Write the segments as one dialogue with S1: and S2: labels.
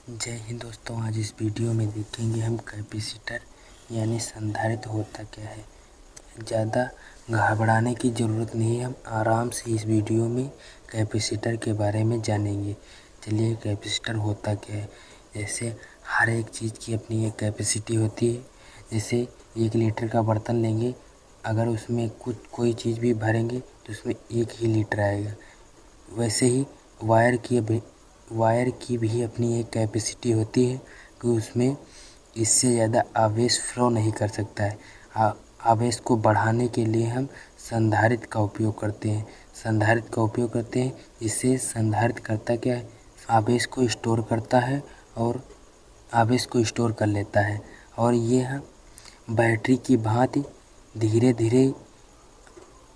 S1: जय हिंद दोस्तों। आज इस वीडियो में देखेंगे हम कैपेसिटर यानी संधारित्र होता क्या है। ज़्यादा घबराने की ज़रूरत नहीं है, हम आराम से इस वीडियो में कैपेसिटर के बारे में जानेंगे। चलिए, कैपेसिटर होता क्या है। जैसे हर एक चीज़ की अपनी एक कैपेसिटी होती है। जैसे 1 लीटर का बर्तन लेंगे, अगर उसमें कोई चीज़ भी भरेंगे तो उसमें 1 ही लीटर आएगा। वैसे ही वायर की भी अपनी एक कैपेसिटी होती है कि उसमें इससे ज़्यादा आवेश फ्लो नहीं कर सकता है। आवेश को बढ़ाने के लिए हम संधारित्र का उपयोग करते हैं। इससे संधारित्र करता क्या है, आवेश को स्टोर करता है और आवेश को स्टोर कर लेता है। और यह बैटरी की भांति धीरे धीरे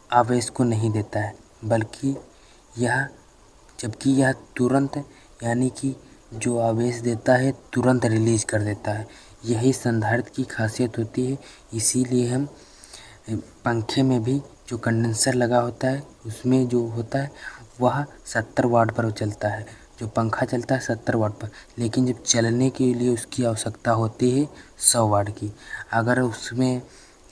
S1: आवेश को नहीं देता है, जबकि यह तुरंत यानी कि जो आवेश देता है तुरंत रिलीज कर देता है। यही संधारित्र की खासियत होती है। इसीलिए हम पंखे में भी जो कंडेंसर लगा होता है उसमें जो होता है वह 70 वाट पर चलता है। जो पंखा चलता है 70 वाट पर, लेकिन जब चलने के लिए उसकी आवश्यकता होती है 100 वाट की। अगर उसमें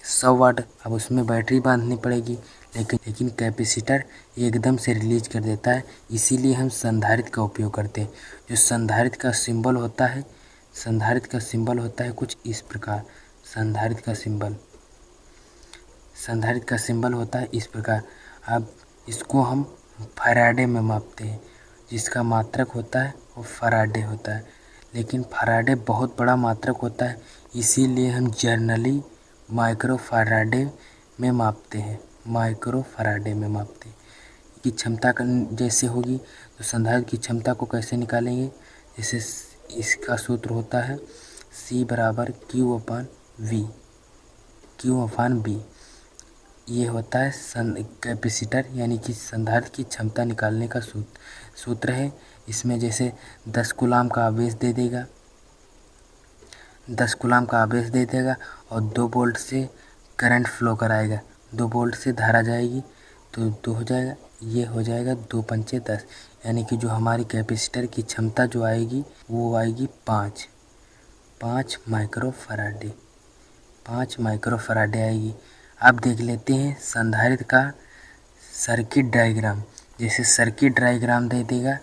S1: 100 वाट, अब उसमें बैटरी बांधनी पड़ेगी, लेकिन कैपेसिटर एकदम से रिलीज कर देता है। इसीलिए हम संधारित्र का उपयोग करते हैं। जो संधारित्र का सिंबल होता है कुछ इस प्रकार। संधारित्र का सिंबल होता है इस प्रकार। अब इसको हम फैराडे में मापते हैं। जिसका मात्रक होता है वो फैराडे होता है, लेकिन फैराडे बहुत बड़ा मात्रक होता है। इसीलिए हम जर्नली माइक्रो फैराडे में मापते हैं। की क्षमता जैसे होगी तो संधारित्र की क्षमता को कैसे निकालेंगे। जैसे इसका सूत्र होता है C बराबर Q/V। ये होता है कैपेसिटर यानी कि संधारित्र की क्षमता निकालने का सूत्र है। इसमें जैसे 10 कूलाम का आवेश दे देगा और 2 वोल्ट से करंट फ्लो कराएगा। 2 वोल्ट से धारा जाएगी तो 2 हो जाएगा, ये हो जाएगा 2 पंचे 10, यानी कि जो हमारी कैपेसिटर की क्षमता जो आएगी वो आएगी 5 माइक्रोफैराडे आएगी। अब देख लेते हैं संधारित्र का सर्किट डायग्राम। जैसे सर्किट डायग्राम दे देगा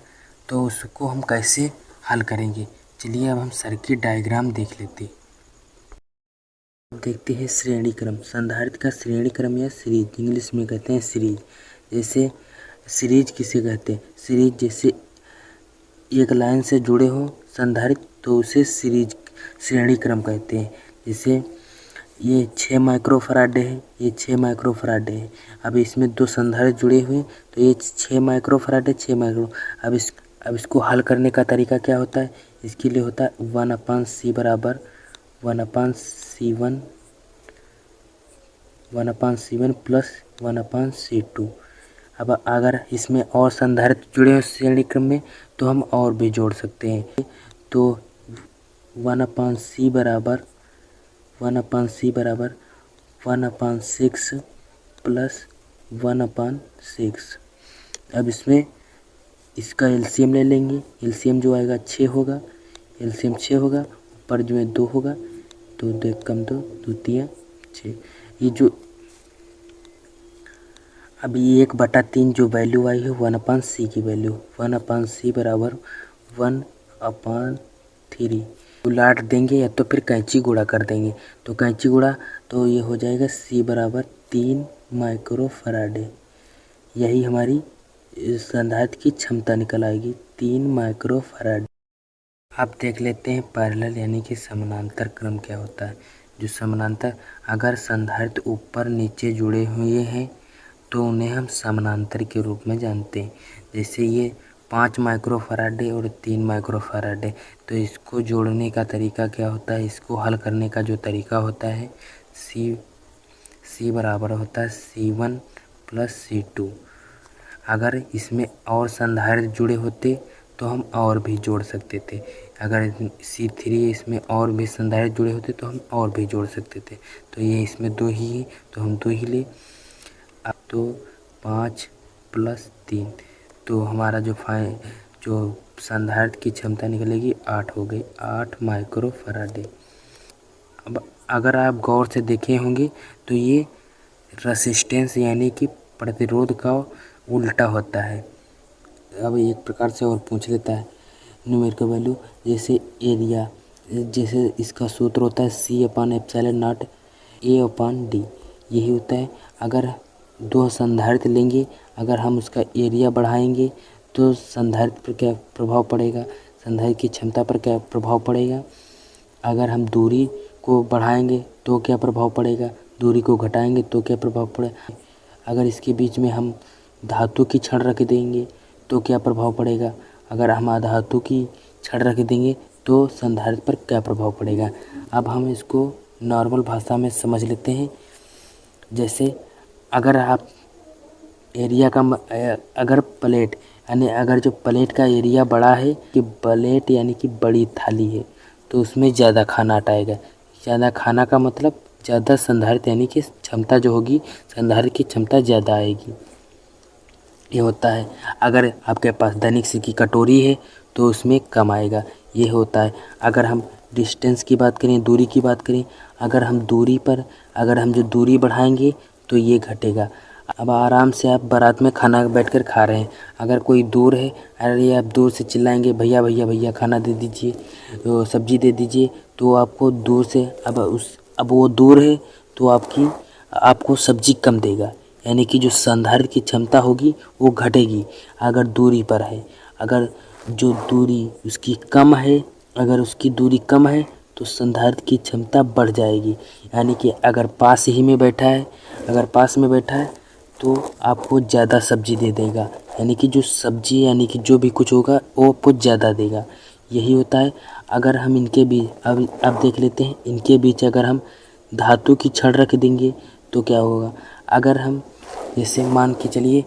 S1: तो उसको हम कैसे हल करेंगे। चलिए अब हम सर्किट डायग्राम देख लेते हैं। देखते हैं श्रेणी क्रम। संधारित्र का श्रेणी क्रम या सीरीज, इंग्लिश में कहते हैं सीरीज। जैसे सीरीज किसे कहते हैं, सीरीज जैसे एक लाइन से जुड़े हो संधारित्र तो उसे श्रेणी क्रम कहते हैं। जैसे ये 6 माइक्रोफैराडे है, ये 6 माइक्रोफैराडे है। अब इसमें 2 संधारित्र जुड़े हुए तो ये 6 माइक्रोफैराडे 6 माइक्रो। अब इसको हल करने का तरीका क्या होता है। इसके लिए होता है 1/C बराबर 1/C1 प्लस 1/C2। अब अगर इसमें और संधारित्र जुड़े हो श्रेणी क्रम में तो हम और भी जोड़ सकते हैं। तो 1/C बराबर 1/6 प्लस 1/6। अब इसमें इसका एलसीएम ले लेंगे। एलसीएम जो आएगा 6 होगा, ऊपर जो है 2 होगा, तो 2 कम 2 2 3 6। ये जो अब ये 1/3 जो वैल्यू आई है 1/C की वैल्यू 1/C बराबर 1/3 उलाट देंगे या तो फिर कैंची गुणा कर देंगे। तो कैंची गुणा तो ये हो जाएगा C बराबर 3 माइक्रोफैराडे। यही हमारी संधारित्र की क्षमता निकल आएगी 3 माइक्रोफैराडे। अब देख लेते हैं पैरेलल यानी कि समानांतर क्रम क्या होता है। जो समानांतर, अगर संधारित्र ऊपर नीचे जुड़े हुए हैं तो उन्हें हम समानांतर के रूप में जानते हैं। जैसे ये 5 माइक्रोफैराडे और 3 माइक्रोफैराडे, तो इसको जोड़ने का तरीका क्या होता है, इसको हल करने का जो तरीका होता है C बराबर होता है C1 प्लस C2। अगर इसमें और संधारित्र जुड़े होते तो हम और भी जोड़ सकते थे। अगर C3 इसमें और भी संधारित्र जुड़े होते तो हम और भी जोड़ सकते थे। तो ये इसमें 2 ही है तो हम 2 ही ले। अब तो 5 प्लस 3, तो हमारा जो संधारित्र की क्षमता निकलेगी 8 हो गई, 8 माइक्रो फराडे। अब अगर आप गौर से देखे होंगे तो ये रेसिस्टेंस यानी कि प्रतिरोध का उल्टा होता है। अब एक प्रकार से और पूछ लेता है न्यूमेरिकल वैल्यू, जैसे एरिया, जैसे इसका सूत्र होता है C/ε0 A/D, यही होता है। अगर दो संधारित्र लेंगे, अगर हम उसका एरिया बढ़ाएंगे तो संधारित्र पर क्या प्रभाव पड़ेगा, संधारित्र की क्षमता पर क्या प्रभाव पड़ेगा। अगर हम दूरी को बढ़ाएंगे तो क्या प्रभाव पड़ेगा, दूरी को घटाएंगे तो क्या प्रभाव पड़ेगा। अगर इसके बीच में हम धातु की छड़ रख देंगे तो क्या प्रभाव पड़ेगा, अगर हम अधातु की छड़ रख देंगे तो संधारित्र पर क्या प्रभाव पड़ेगा। अब हम इसको नॉर्मल भाषा में समझ लेते हैं। जैसे अगर आप एरिया का अगर प्लेट यानी अगर जो प्लेट का एरिया बड़ा है कि प्लेट यानी कि बड़ी थाली है तो उसमें ज़्यादा खाना अटाएगा। ज़्यादा खाना का मतलब ज़्यादा संधारित्र यानी कि क्षमता जो होगी, संधारित्र की क्षमता ज़्यादा आएगी, ये होता है। अगर आपके पास धनिक सी की कटोरी है तो उसमें कम आएगा, ये होता है। अगर हम डिस्टेंस की बात करें, दूरी की बात करें, अगर हम जो दूरी बढ़ाएंगे तो ये घटेगा। अब आराम से आप बारात में खाना बैठकर खा रहे हैं, अगर कोई दूर है, अरे आप दूर से चिल्लाएंगे भैया भैया भैया खाना दे दीजिए, तो सब्जी दे दीजिए, तो आपको दूर से अब वो दूर है तो आपको सब्जी कम देगा, यानी कि जो संधारित्र की क्षमता होगी वो घटेगी। अगर दूरी पर है, अगर जो दूरी उसकी कम है, अगर उसकी दूरी कम है तो संधारित्र की क्षमता बढ़ जाएगी। यानी कि अगर पास में बैठा है तो आपको ज़्यादा सब्जी दे देगा, यानी कि जो सब्जी यानी कि जो भी कुछ होगा वो आपको ज़्यादा देगा, यही होता है। अगर हम इनके बीच अब देख लेते हैं, इनके बीच अगर हम धातु की छड़ रख देंगे तो क्या होगा। अगर हम जैसे मान के चलिए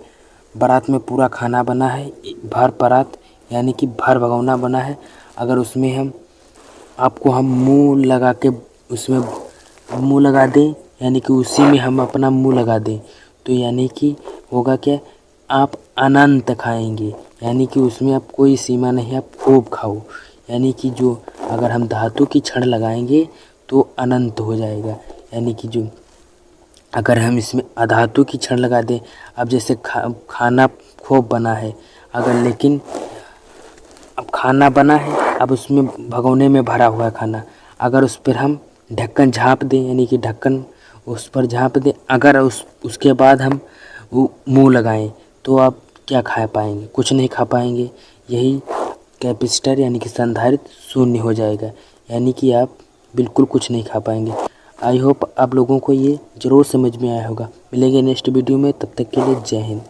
S1: बारात में पूरा खाना बना है, भर परात यानी कि भर भगोना बना है, अगर उसमें हम मुँह लगा के उसमें मुँह लगा दें, यानी कि उसी में हम अपना मुँह लगा दें तो यानी कि होगा क्या, आप अनंत खाएंगे, यानी कि उसमें आप कोई सीमा नहीं, आप खूब खाओ। यानी कि जो अगर हम धातु की छड़ लगाएंगे तो अनंत हो जाएगा, यानी कि जो अगर हम इसमें अधातु की छड़ लगा दें, अब जैसे खाना खूब बना है, अगर लेकिन अब खाना बना है, अब उसमें भगोने में भरा हुआ है खाना, अगर उस पर हम ढक्कन झाँप दें, यानी कि ढक्कन उस पर झाँप दें, अगर उसके बाद हम वो मुँह लगाएं तो आप क्या खा पाएंगे, कुछ नहीं खा पाएंगे। यही कैपेसिटर यानी कि संधारित्र शून्य हो जाएगा, यानी कि आप बिल्कुल कुछ नहीं खा पाएंगे। आई होप आप लोगों को ये ज़रूर समझ में आया होगा। मिलेंगे नेक्स्ट वीडियो में, तब तक के लिए जय हिंद।